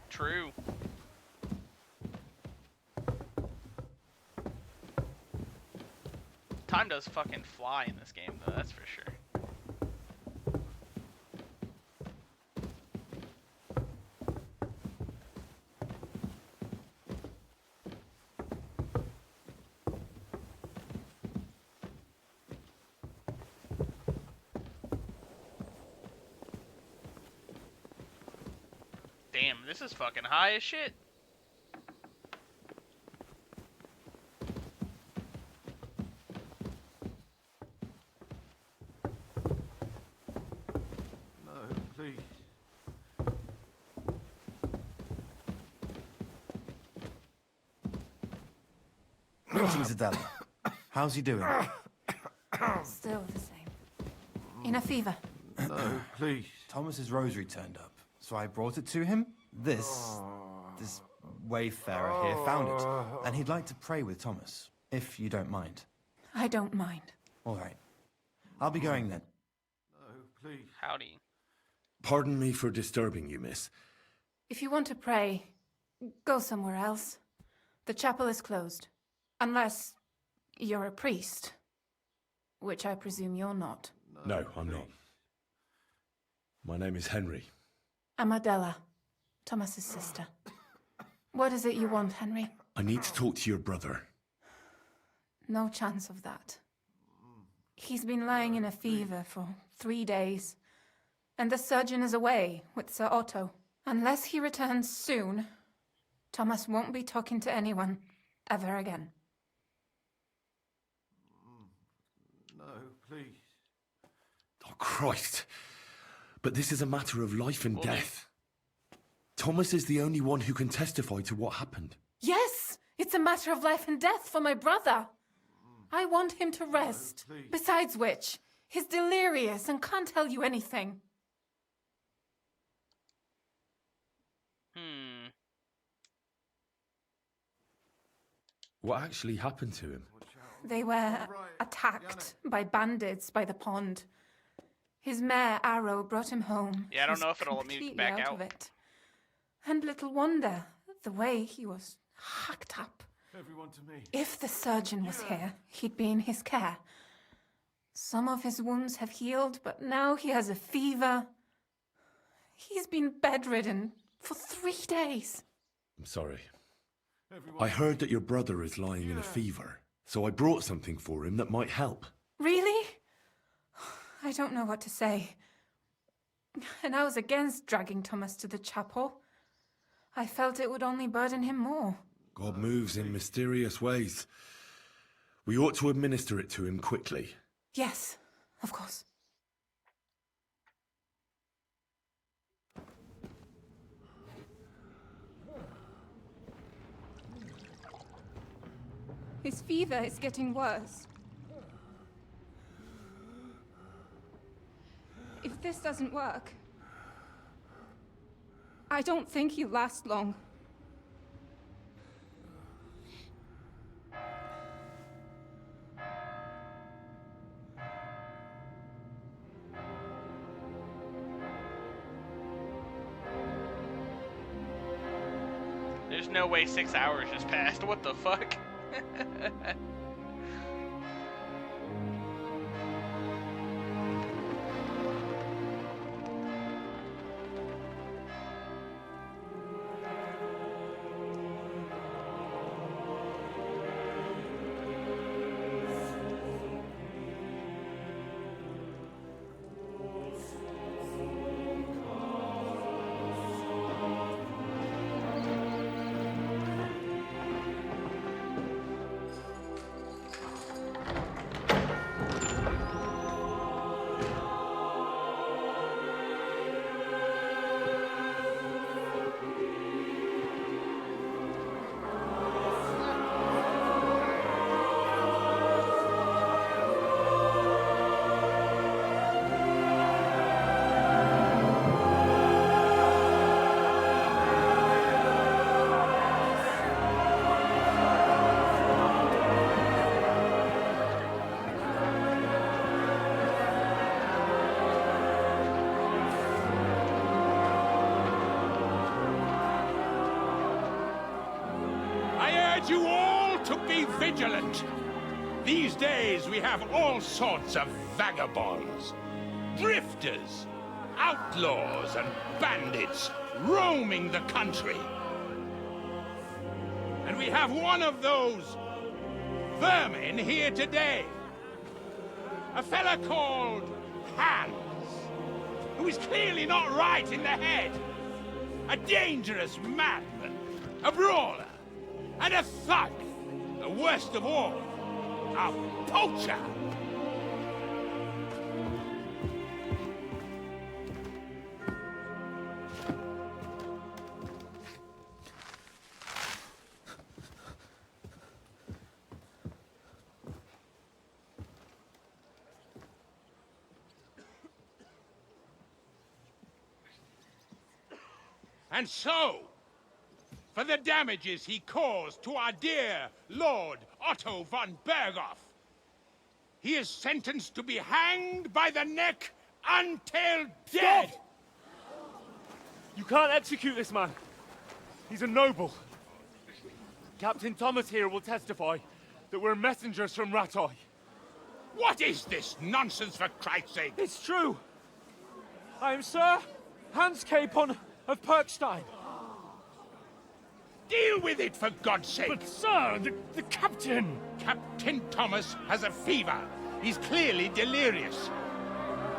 True. Time does fucking fly in this game, though, that's for sure. Damn, this is fucking high as shit. No, please. Greetings, Adela. How's he doing? Still the same. In a fever. No, please. Thomas's rosary turned up, so I brought it to him. This wayfarer here found it, and he'd like to pray with Thomas, if you don't mind. I don't mind. All right. I'll be going then. No, please. Howdy. Pardon me for disturbing you, miss. If you want to pray, go somewhere else. The chapel is closed. Unless you're a priest. Which I presume you're not. No, I'm not. My name is Henry. I'm Adela, Thomas's sister. What is it you want, Henry? I need to talk to your brother. No chance of that. He's been lying in a fever for 3 days, and the surgeon is away with Sir Otto. Unless he returns soon, Thomas won't be talking to anyone ever again. No, please. Oh, Christ. But this is a matter of life and death. Thomas is the only one who can testify to what happened. Yes! It's a matter of life and death for my brother. I want him to rest. No, please. Besides which, he's delirious and can't tell you anything. What actually happened to him? They were attacked by bandits by the pond. His mare, Arrow, brought him home. Yeah, I don't He's know if it'll let me completely back out. of it. And little wonder, the way he was hacked up. Everyone to me. If the surgeon was here, he'd be in his care. Some of his wounds have healed, but now he has a fever. He's been bedridden for 3 days. I'm sorry. I heard that your brother is lying in a fever, so I brought something for him that might help. Really? I don't know what to say. And I was against dragging Thomas to the chapel. I felt it would only burden him more. God moves in mysterious ways. We ought to administer it to him quickly. Yes, of course. His fever is getting worse. If this doesn't work, I don't think he'll last long. There's no way 6 hours just passed. What the fuck? You all to be vigilant. These days we have all sorts of vagabonds, drifters, outlaws and bandits roaming the country. And we have one of those vermin here today. A fella called Hans, who is clearly not right in the head. A dangerous madman, a brawler, and a thug, the worst of all, a poacher. And so, for the damages he caused to our dear Lord Otto von Berghoff, he is sentenced to be hanged by the neck until dead! Stop! You can't execute this man. He's a noble. Captain Thomas here will testify that we're messengers from Ratoi. What is this nonsense, for Christ's sake? It's true. I am Sir Hans Capon of Perkstein. Deal with it, for God's sake! But, sir, the captain... Captain Thomas has a fever. He's clearly delirious.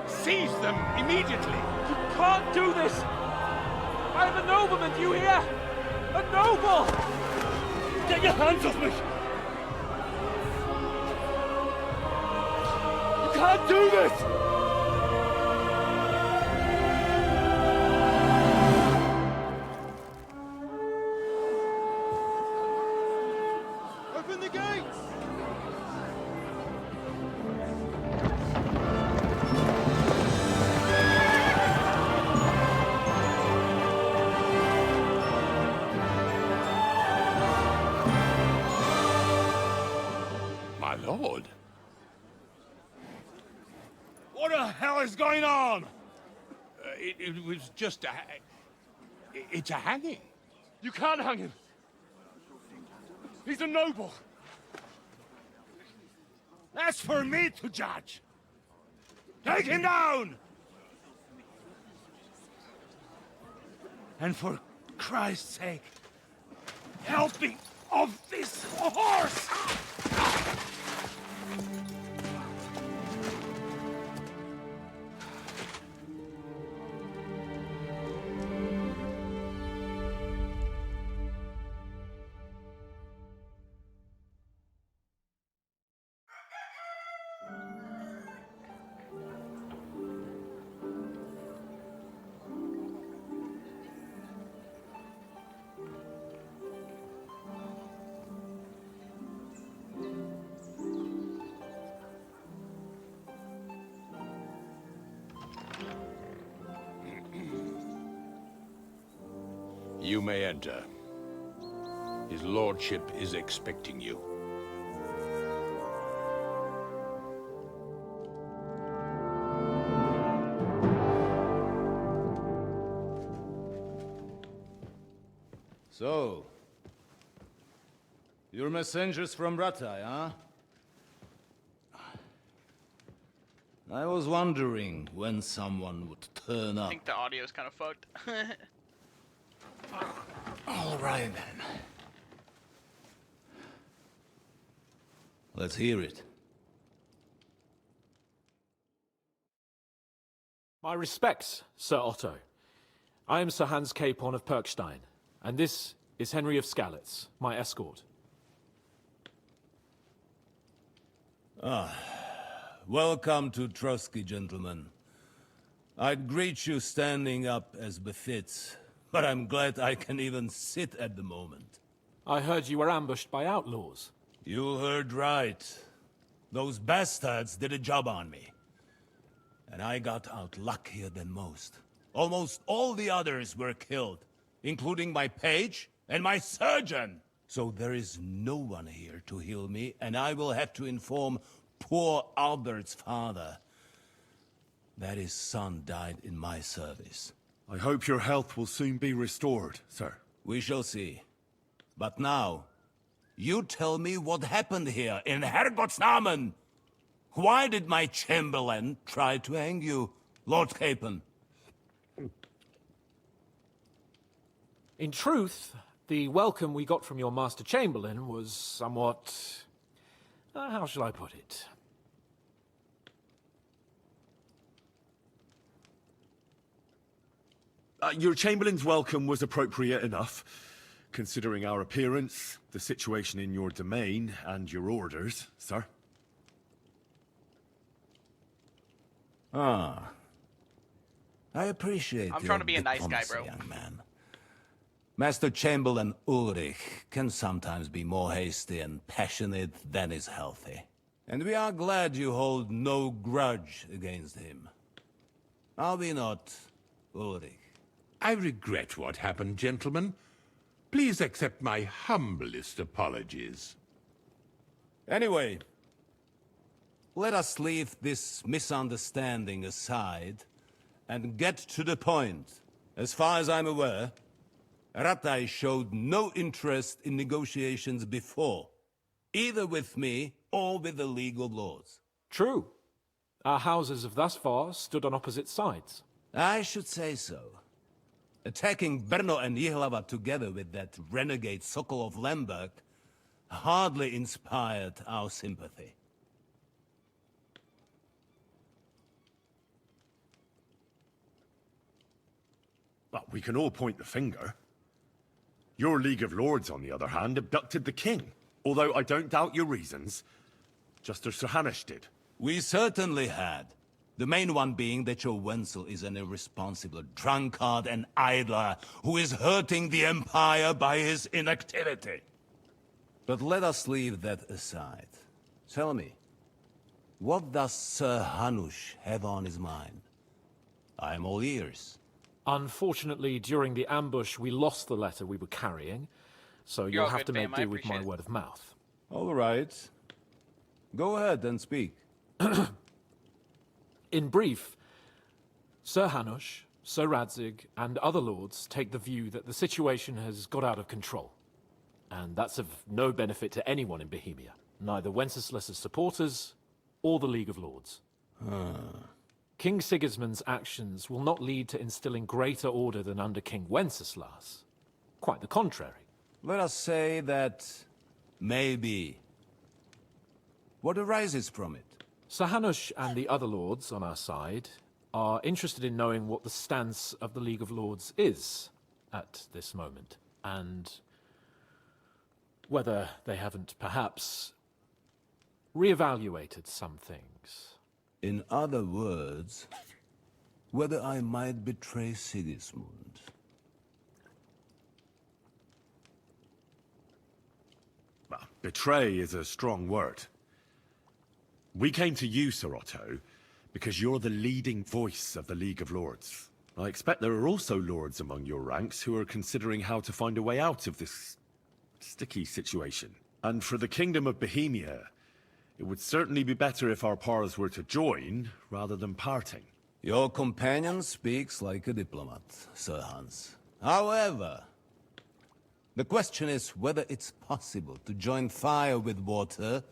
Seize them immediately. You can't do this! I am a nobleman, do you hear? A noble! Get your hands off me! You can't do this! Open the gates! My lord. What the hell is going on? It was just a... It's a hanging. You can't hang him. He's a noble. That's for me to judge. Take him down! And for Christ's sake, help me off this horse! You may enter. His lordship is expecting you. So, you're messengers from Ratai, huh? I was wondering when someone would turn I up. think the audio's kind of fucked. All right, then. Let's hear it. My respects, Sir Otto. I am Sir Hans Capon of Perkstein, and this is Henry of Skalitz, my escort. Welcome to Trotsky, gentlemen. I'd greet you standing up as befits, but I'm glad I can even sit at the moment. I heard you were ambushed by outlaws. You heard right. Those bastards did a job on me. And I got out luckier than most. Almost all the others were killed, including my page and my surgeon. So there is no one here to heal me, and I will have to inform poor Albert's father that his son died in my service. I hope your health will soon be restored, sir. We shall see. But now, you tell me what happened here in Herrgottsnamen. Why did my chamberlain try to hang you, Lord Capon? In truth, the welcome we got from your Master Chamberlain was somewhat... how shall I put it? Your Chamberlain's welcome was appropriate enough, considering our appearance, the situation in your domain, and your orders, sir. I appreciate I'm trying to be a nice guy, bro. young man. Master Chamberlain Ulrich can sometimes be more hasty and passionate than is healthy. And we are glad you hold no grudge against him. Are we not, Ulrich? I regret what happened, gentlemen. Please accept my humblest apologies. Anyway, let us leave this misunderstanding aside and get to the point. As far as I'm aware, Ratai showed no interest in negotiations before, either with me or with the League of Lords. True. Our houses have thus far stood on opposite sides. I should say so. Attacking Brno and Jihlava together with that renegade Sokol of Lemberg hardly inspired our sympathy. But we can all point the finger. Your League of Lords, on the other hand, abducted the king. Although I don't doubt your reasons, just as Sir Hanush did. We certainly had. The main one being that your Wenzel is an irresponsible drunkard and idler who is hurting the Empire by his inactivity. But let us leave that aside. Tell me, what does Sir Hanush have on his mind? I am all ears. Unfortunately, during the ambush, we lost the letter we were carrying, so you'll have to make do with my word of mouth. All right. Go ahead and speak. In brief, Sir Hanush, Sir Radzig and other lords take the view that the situation has got out of control. And that's of no benefit to anyone in Bohemia, neither Wenceslas's supporters or the League of Lords. King Sigismund's actions will not lead to instilling greater order than under King Wenceslas. Quite the contrary. Let us say that maybe. What arises from it? Sir Hanush and the other lords on our side are interested in knowing what the stance of the League of Lords is at this moment, and whether they haven't perhaps reevaluated some things. In other words, whether I might betray Sigismund. Well, betray is a strong word. We came to you, Sir Otto, because you're the leading voice of the League of Lords. I expect there are also lords among your ranks who are considering how to find a way out of this sticky situation. And for the Kingdom of Bohemia, it would certainly be better if our paths were to join, rather than parting. Your companion speaks like a diplomat, Sir Hans. However, the question is whether it's possible to join fire with water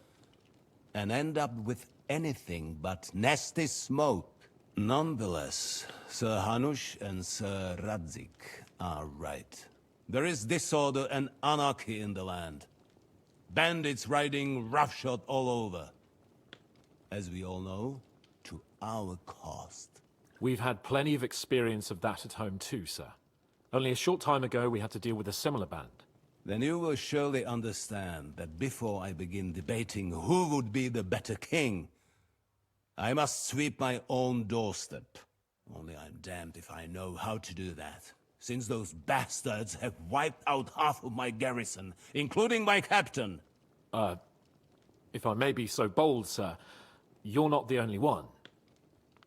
and end up with anything but nasty smoke. Nonetheless, Sir Hanush and Sir Radzig are right. There is disorder and anarchy in the land. Bandits riding roughshod all over. As we all know, to our cost. We've had plenty of experience of that at home too, sir. Only a short time ago we had to deal with a similar band. Then you will surely understand that before I begin debating who would be the better king, I must sweep my own doorstep. Only I'm damned if I know how to do that, since those bastards have wiped out half of my garrison, including my captain. If I may be so bold, sir, you're not the only one.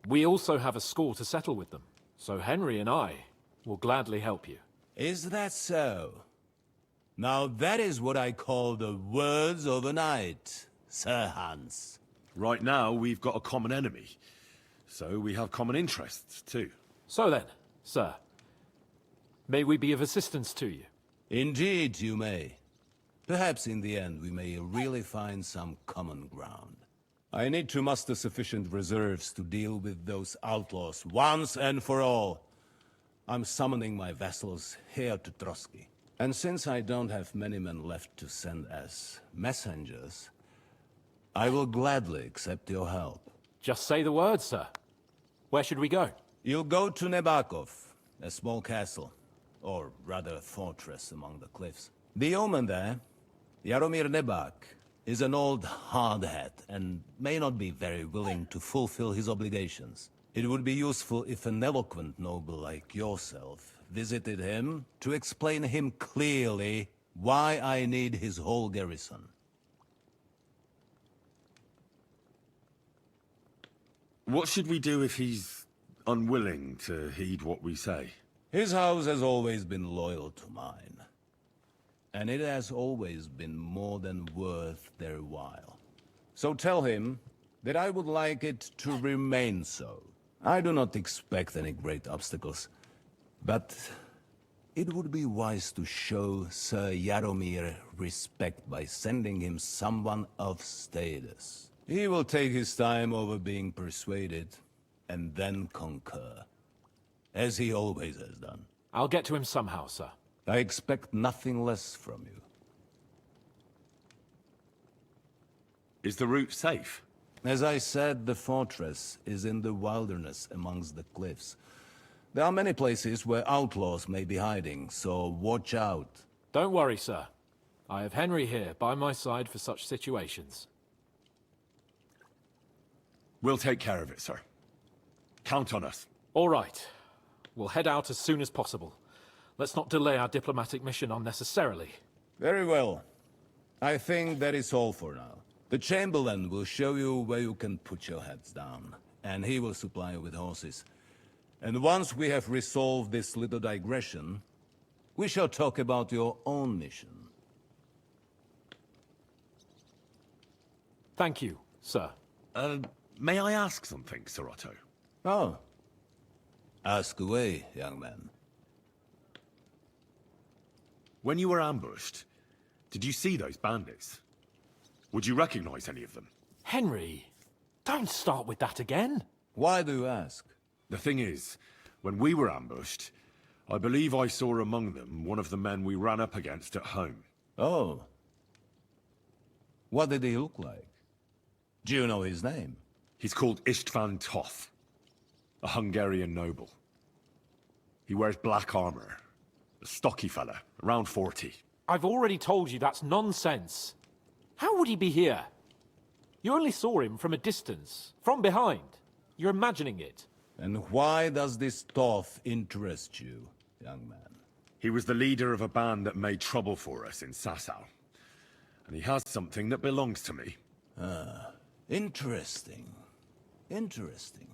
We also have a score to settle with them, so Henry and I will gladly help you. Is that so? Now that is what I call the words of a knight, Sir Hans. Right now, we've got a common enemy, so we have common interests too. So then, sir, may we be of assistance to you? Indeed, you may. Perhaps in the end we may really find some common ground. I need to muster sufficient reserves to deal with those outlaws once and for all. I'm summoning my vassals here to Trotsky. And since I don't have many men left to send as messengers, I will gladly accept your help. Just say the word, sir. Where should we go? You'll go to Nebakov, a small castle, or rather a fortress among the cliffs. The yeoman there, Jaromir Nebak, is an old hardhat and may not be very willing to fulfill his obligations. It would be useful if an eloquent noble like yourself visited him to explain him clearly why I need his whole garrison. What should we do if he's unwilling to heed what we say? His house has always been loyal to mine. And it has always been more than worth their while. So tell him that I would like it to remain so. I do not expect any great obstacles, but it would be wise to show Sir Jaromir respect by sending him someone of status. He will take his time over being persuaded, and then concur, as he always has done. I'll get to him somehow, sir. I expect nothing less from you. Is the route safe? As I said, the fortress is in the wilderness amongst the cliffs. There are many places where outlaws may be hiding, so watch out. Don't worry, sir. I have Henry here by my side for such situations. We'll take care of it, sir. Count on us. All right. We'll head out as soon as possible. Let's not delay our diplomatic mission unnecessarily. Very well. I think that is all for now. The Chamberlain will show you where you can put your heads down, and he will supply you with horses. And once we have resolved this little digression, we shall talk about your own mission. Thank you, sir. May I ask something, Sir Otto? Oh. Ask away, young man. When you were ambushed, did you see those bandits? Would you recognize any of them? Henry, don't start with that again. Why do you ask? The thing is, when we were ambushed, I believe I saw among them one of the men we ran up against at home. Oh. What did he look like? Do you know his name? He's called Istvan Toth, a Hungarian noble. He wears black armor. A stocky fella, around 40. I've already told you that's nonsense. How would he be here? You only saw him from a distance, from behind. You're imagining it. And why does this Toth interest you, young man? He was the leader of a band that made trouble for us in Sasau. And he has something that belongs to me. Ah, interesting. Interesting.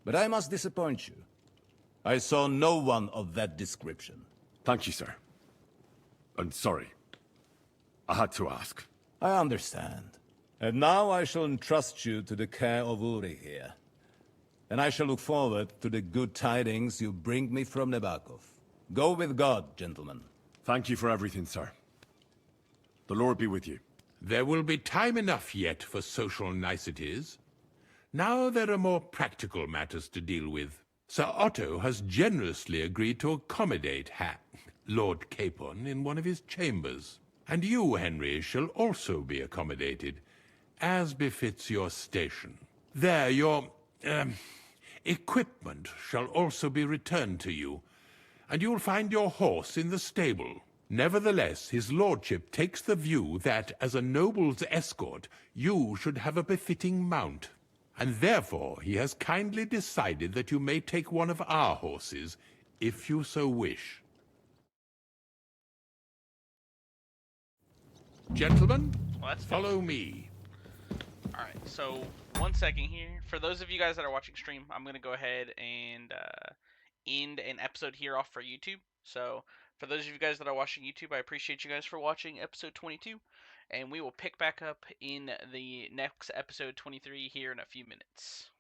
But I must disappoint you. I saw no one of that description. Thank you, sir. And sorry. I had to ask. I understand. And now I shall entrust you to the care of Uri here. And I shall look forward to the good tidings you bring me from Nebakov. Go with God, gentlemen. Thank you for everything, sir. The Lord be with you. There will be time enough yet for social niceties. Now there are more practical matters to deal with. Sir Otto has generously agreed to accommodate Lord Capon in one of his chambers. And you, Henry, shall also be accommodated, as befits your station. There, your equipment shall also be returned to you, and you'll find your horse in the stable. Nevertheless, his lordship takes the view that, as a noble's escort, you should have a befitting mount. And therefore he has kindly decided that you may take one of our horses, if you so wish. Gentlemen, follow me. Alright, so 1 second here. For those of you guys that are watching stream, I'm going to go ahead and end an episode here off for YouTube. So for those of you guys that are watching YouTube, I appreciate you guys for watching episode 22. And we will pick back up in the next episode 23 here in a few minutes.